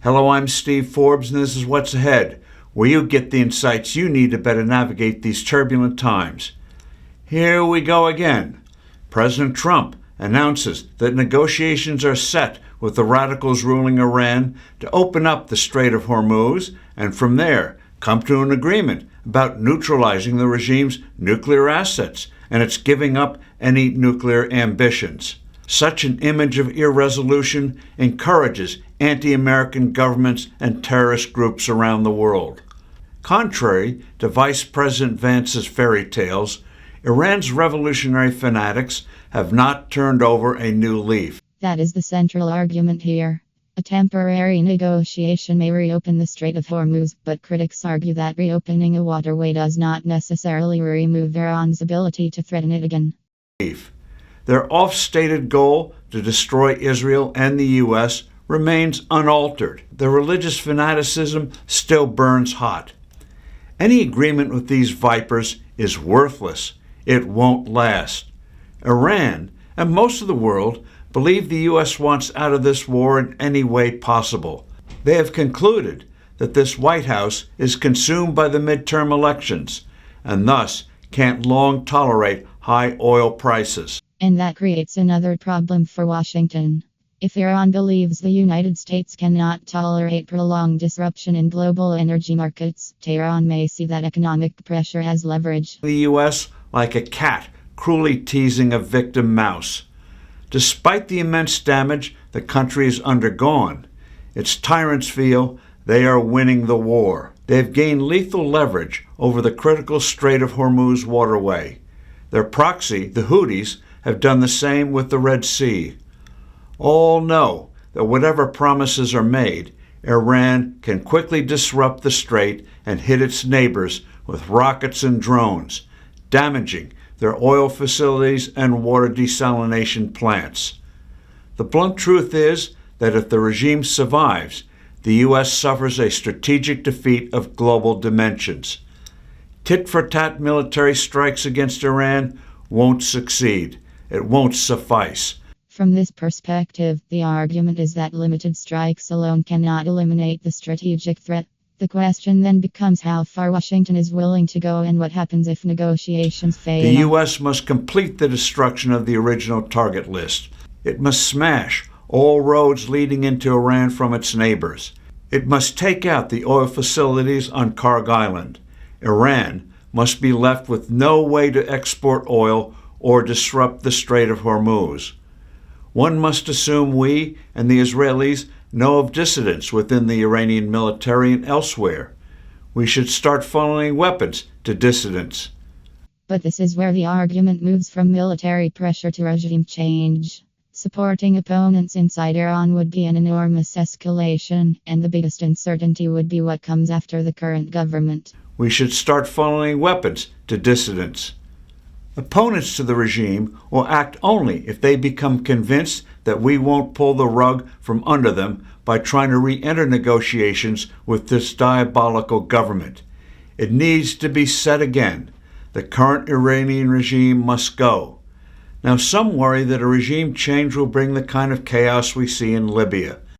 Hello, I'm Steve Forbes, and this is What's Ahead, where you get the insights you need to better navigate these turbulent times. Here we go again. President Trump announces that negotiations are set with the radicals ruling Iran to open up the Strait of Hormuz and from there come to an agreement about neutralizing the regime's nuclear assets and its giving up any nuclear ambitions. Such an image of irresolution encourages anti-American governments and terrorist groups around the world. Contrary to Vice President Vance's fairy tales, Iran's revolutionary fanatics have not turned over a new leaf. That is the central argument here. A temporary negotiation may reopen the Strait of Hormuz, but critics argue that reopening a waterway does not necessarily remove Iran's ability to threaten it again. Their oft-stated goal to destroy Israel and the U.S. remains unaltered. Their religious fanaticism still burns hot. Any agreement with these vipers is worthless. It won't last. Iran and most of the world believe the U.S. wants out of this war in any way possible. They have concluded that this White House is consumed by the midterm elections and thus can't long tolerate high oil prices. And that creates another problem for Washington. If Iran believes the United States cannot tolerate prolonged disruption in global energy markets, Tehran may see that economic pressure as leverage. The U.S. like a cat cruelly teasing a victim mouse. Despite the immense damage the country has undergone, its tyrants feel they are winning the war. They have gained lethal leverage over the critical Strait of Hormuz waterway. Their proxy, the Houthis, have done the same with the Red Sea. All know that whatever promises are made, Iran can quickly disrupt the strait and hit its neighbors with rockets and drones, damaging their oil facilities and water desalination plants. The blunt truth is that if the regime survives, the U.S. suffers a strategic defeat of global dimensions. Tit-for-tat military strikes against Iran won't succeed. It won't suffice. From this perspective, the argument is that limited strikes alone cannot eliminate the strategic threat. The question then becomes how far Washington is willing to go and what happens if negotiations fail. The U.S. must complete the destruction of the original target list. It must smash all roads leading into Iran from its neighbors. It must take out the oil facilities on Karg Island. Iran must be left with no way to export oil or disrupt the Strait of Hormuz. One must assume we and the Israelis know of dissidents within the Iranian military and elsewhere. We should start funneling weapons to dissidents. But this is where the argument moves from military pressure to regime change. Supporting opponents inside Iran would be an enormous escalation, and the biggest uncertainty would be what comes after the current government. We should start funneling weapons to dissidents. Opponents to the regime will act only if they become convinced that we won't pull the rug from under them by trying to re-enter negotiations with this diabolical government. It needs to be said again. The current Iranian regime must go. Now, some worry that a regime change will bring the kind of chaos we see in Libya.